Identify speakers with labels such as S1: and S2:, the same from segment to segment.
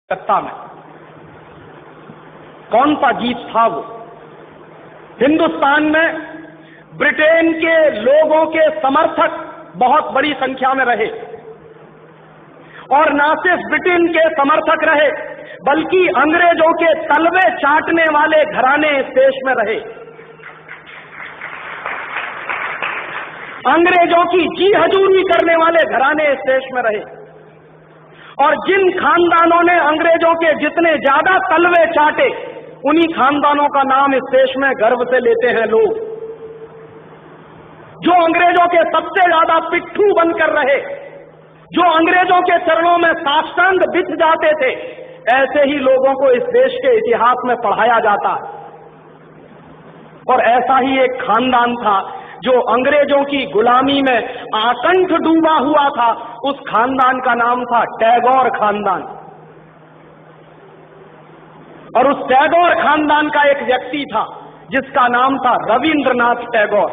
S1: कलकत्ता में कौन सा गीत था वो? हिंदुस्तान में ब्रिटेन के लोगों के समर्थक बहुत बड़ी संख्या में रहे, और न सिर्फ ब्रिटेन के समर्थक रहे बल्कि अंग्रेजों के तलवे चाटने वाले घराने इस देश में रहे। अंग्रेजों की जी हजूरी करने वाले घराने इस देश में रहे, और जिन खानदानों ने अंग्रेजों के जितने ज्यादा तलवे चाटे, उन्हीं खानदानों का नाम इस देश में गर्व से लेते हैं लोग। जो अंग्रेजों के सबसे ज्यादा पिट्ठू बनकर रहे, जो अंग्रेजों के चरणों में साष्टांग बिछ जाते थे, ऐसे ही लोगों को इस देश के इतिहास में पढ़ाया जाता है। और ऐसा ही एक खानदान था जो अंग्रेजों की गुलामी में आकंठ डूबा हुआ था। उस खानदान का नाम था टैगोर खानदान। और उस टैगोर खानदान का एक व्यक्ति था जिसका नाम था रविंद्रनाथ टैगोर।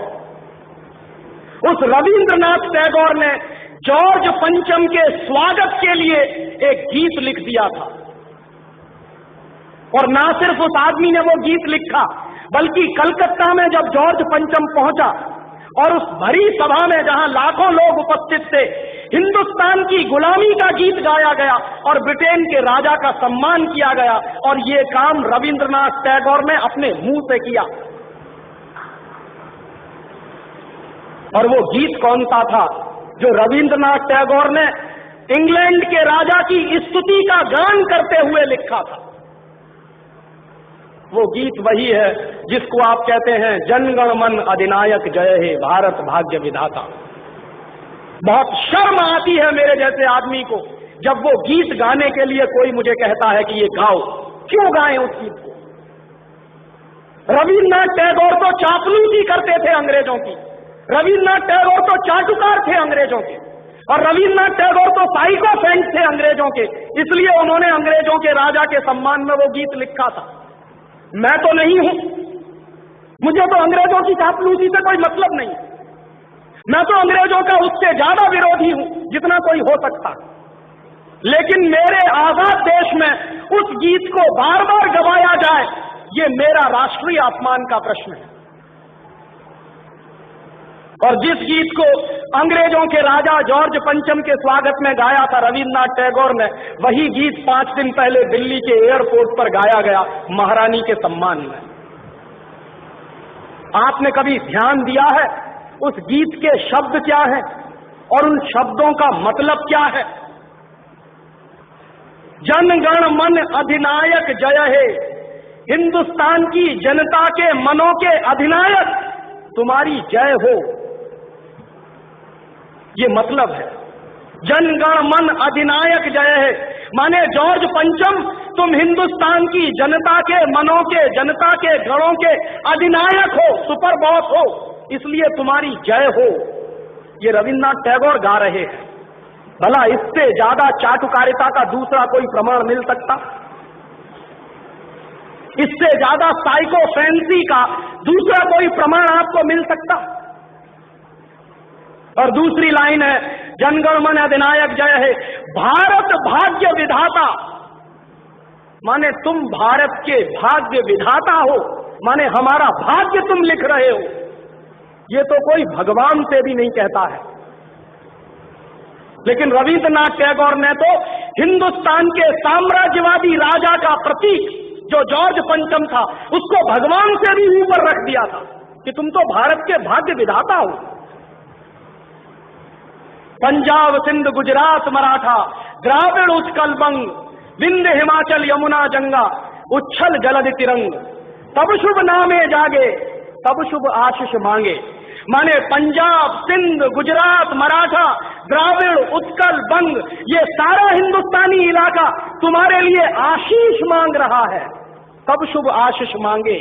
S1: उस रविंद्रनाथ टैगोर ने जॉर्ज पंचम के स्वागत के लिए एक गीत लिख दिया था। और ना सिर्फ उस आदमी ने वो गीत लिखा, बल्कि कलकत्ता में जब जॉर्ज पंचम पहुंचा और उस भरी सभा में जहां लाखों लोग उपस्थित थे, हिंदुस्तान की गुलामी का गीत गाया गया और ब्रिटेन के राजा का सम्मान किया गया। और ये काम रविंद्रनाथ टैगोर ने अपने मुंह से किया। और वो गीत कौन सा था जो रविंद्रनाथ टैगोर ने इंग्लैंड के राजा की स्तुति का गान करते हुए लिखा था? वो गीत वही है जिसको आप कहते हैं जनगण मन अधिनायक जय हे भारत भाग्य विधाता। बहुत शर्म आती है मेरे जैसे आदमी को जब वो गीत गाने के लिए कोई मुझे कहता है कि ये गाओ। क्यों गाएं उस गीत को? रविन्द्रनाथ टैगोर तो चापलूसी करते थे अंग्रेजों की, रविन्द्रनाथ टैगोर तो चाटुकार थे अंग्रेजों के, और रविन्द्रनाथ टैगोर तो साइकोसेंट थे अंग्रेजों के। इसलिए उन्होंने अंग्रेजों के राजा के सम्मान में वो गीत लिखा था। मैं तो नहीं हूं, मुझे तो अंग्रेजों की चापलूसी से कोई मतलब नहीं। मैं तो अंग्रेजों का उससे ज्यादा विरोधी हूं जितना कोई हो सकता। लेकिन मेरे आजाद देश में उस गीत को बार बार गवाया जाए, ये मेरा राष्ट्रीय अपमान का प्रश्न है। और जिस गीत को अंग्रेजों के राजा जॉर्ज पंचम के स्वागत में गाया था रविन्द्रनाथ टैगोर ने, वही गीत 5 दिन पहले दिल्ली के एयरपोर्ट पर गाया गया महारानी के सम्मान में। आपने कभी ध्यान दिया है उस गीत के शब्द क्या हैं और उन शब्दों का मतलब क्या है? जनगण मन अधिनायक जय हे, हिंदुस्तान की जनता के मनों के अधिनायक तुम्हारी जय हो, ये मतलब है। जनगण मन अधिनायक जय है माने जॉर्ज पंचम, तुम हिंदुस्तान की जनता के मनों के, जनता के गणों के अधिनायक हो, सुपर बॉस हो, इसलिए तुम्हारी जय हो। ये रविन्द्रनाथ टैगोर गा रहे हैं। भला इससे ज्यादा चाटुकारिता का दूसरा कोई प्रमाण मिल सकता? इससे ज्यादा साइकोफेंसी का दूसरा कोई प्रमाण आपको मिल सकता? और दूसरी लाइन है जनगण मन अधिनायक जय है भारत भाग्य विधाता, माने तुम भारत के भाग्य विधाता हो, माने हमारा भाग्य तुम लिख रहे हो। ये तो कोई भगवान से भी नहीं कहता है। लेकिन रविन्द्रनाथ टैगोर ने तो हिंदुस्तान के साम्राज्यवादी राजा का प्रतीक जो जॉर्ज पंचम था, उसको भगवान से भी ऊपर रख दिया था कि तुम तो भारत के भाग्य विधाता हो। पंजाब सिंध गुजरात मराठा द्राविड़ उत्कल बंग, विंध्य हिमाचल यमुना गंगा, उच्छल जलधि तिरंग, तब शुभ नामे जागे तब शुभ आशीष मांगे। माने पंजाब सिंध गुजरात मराठा द्राविड़ उत्कल बंग, ये सारा हिंदुस्तानी इलाका तुम्हारे लिए आशीष मांग रहा है, तब शुभ आशीष मांगे,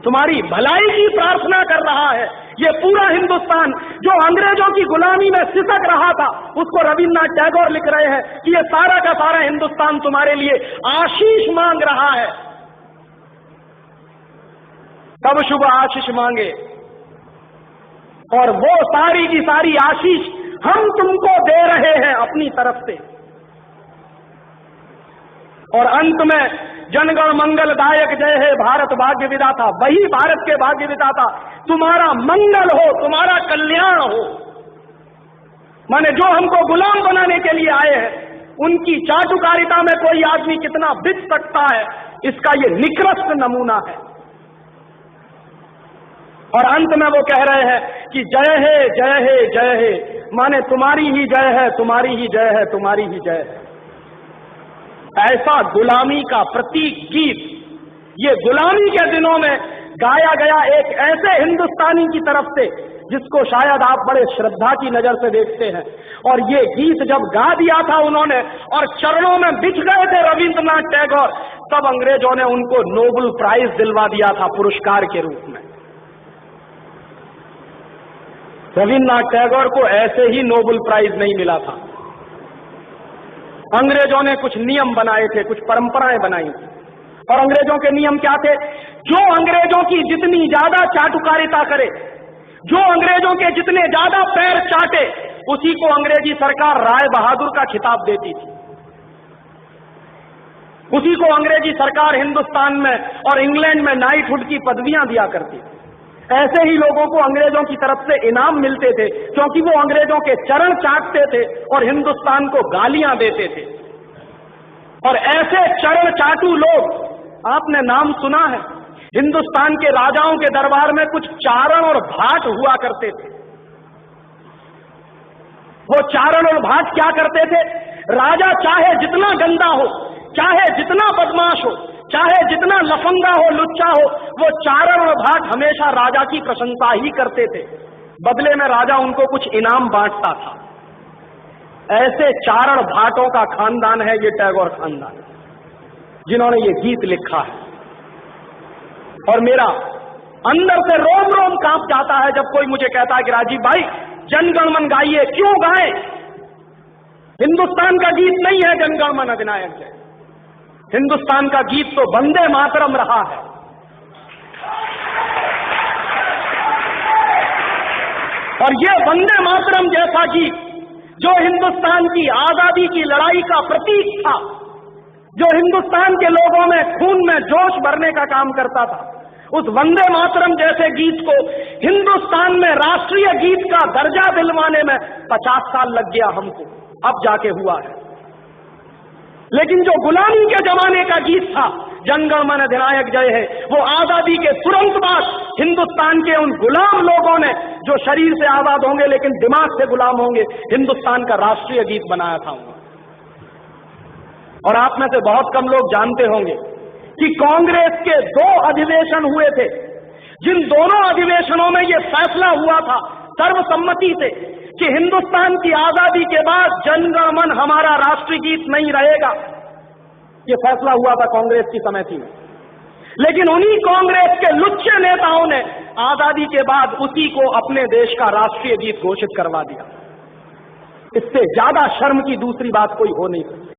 S1: तुम्हारी भलाई की प्रार्थना कर रहा है। ये पूरा हिंदुस्तान जो अंग्रेजों की गुलामी में सिसक रहा था, उसको रविन्द्रनाथ टैगोर लिख रहे हैं कि ये सारा का सारा हिंदुस्तान तुम्हारे लिए आशीष मांग रहा है, तब शुभ आशीष मांगे। और वो सारी की सारी आशीष हम तुमको दे रहे हैं अपनी तरफ से। और अंत में जनगण मंगल दायक जय हे भारत भाग्य विधाता, वही भारत के भाग्य विधाता तुम्हारा मंगल हो, तुम्हारा कल्याण हो। माने जो हमको गुलाम बनाने के लिए आए हैं, उनकी चाटुकारिता में कोई आदमी कितना बिक सकता है, इसका ये निकृष्ट नमूना है। और अंत में वो कह रहे हैं कि जय हे जय हे जय हे, माने तुम्हारी ही जय है, तुम्हारी ही जय है, तुम्हारी ही जय है। ऐसा गुलामी का प्रतीक गीत ये गुलामी के दिनों में गाया गया एक ऐसे हिंदुस्तानी की तरफ से जिसको शायद आप बड़े श्रद्धा की नजर से देखते हैं। और ये गीत जब गा दिया था उन्होंने और चरणों में बिछ गए थे रविंद्रनाथ टैगोर, तब अंग्रेजों ने उनको नोबेल प्राइज दिलवा दिया था पुरस्कार के रूप में। रविंद्रनाथ टैगोर को ऐसे ही नोबेल प्राइज नहीं मिला था। अंग्रेजों ने कुछ नियम बनाए थे, कुछ परंपराएं बनाई थी, और अंग्रेजों के नियम क्या थे? जो अंग्रेजों की जितनी ज्यादा चाटुकारिता करे, जो अंग्रेजों के जितने ज्यादा पैर चाटे, उसी को अंग्रेजी सरकार राय बहादुर का खिताब देती थी। उसी को अंग्रेजी सरकार हिंदुस्तान में और इंग्लैंड में नाइटहुड की पदवियां दिया करती थी। ऐसे ही लोगों को अंग्रेजों की तरफ से इनाम मिलते थे, क्योंकि वो अंग्रेजों के चरण चाटते थे और हिंदुस्तान को गालियां देते थे। और ऐसे चरण चाटू लोग आपने नाम सुना है, हिंदुस्तान के राजाओं के दरबार में कुछ चारण और भाट हुआ करते थे। वो चारण और भाट क्या करते थे? राजा चाहे जितना गंदा हो, चाहे जितना बदमाश हो, चाहे जितना लफंगा हो, लुच्चा हो, वो चारण और भाट हमेशा राजा की प्रशंसा ही करते थे। बदले में राजा उनको कुछ इनाम बांटता था। ऐसे चारण भाटों का खानदान है ये टैगोर खानदान, जिन्होंने ये गीत लिखा है। और मेरा अंदर से रोम रोम कांप जाता है जब कोई मुझे कहता है कि राजीव भाई जनगण मन गाइए। क्यों गाएं? हिंदुस्तान का गीत नहीं है जनगण मन अधिनायक जय। हिंदुस्तान का गीत तो वंदे मातरम रहा है। और ये वंदे मातरम जैसा गीत जो हिंदुस्तान की आजादी की लड़ाई का प्रतीक था, जो हिंदुस्तान के लोगों में खून में जोश भरने का काम करता था, उस वंदे मातरम जैसे गीत को हिंदुस्तान में राष्ट्रीय गीत का दर्जा दिलवाने में 50 साल लग गया हमको, अब जाके हुआ है। लेकिन जो गुलामी के जमाने का गीत था जनगण मन अधिनायक जय है, वो आजादी के तुरंत बाद हिंदुस्तान के उन गुलाम लोगों ने, जो शरीर से आजाद होंगे लेकिन दिमाग से गुलाम होंगे, हिंदुस्तान का राष्ट्रीय गीत बनाया था। और आप में से बहुत कम लोग जानते होंगे कि कांग्रेस के 2 अधिवेशन हुए थे, जिन दोनों अधिवेशनों में यह फैसला हुआ था सर्वसम्मति से कि हिंदुस्तान की आजादी के बाद जनगण मन हमारा राष्ट्रीय गीत नहीं रहेगा। यह फैसला हुआ था कांग्रेस की समिति में। लेकिन उन्हीं कांग्रेस के लुच्चे नेताओं ने आजादी के बाद उसी को अपने देश का राष्ट्रीय गीत घोषित करवा दिया। इससे ज्यादा शर्म की दूसरी बात कोई हो नहीं सकती।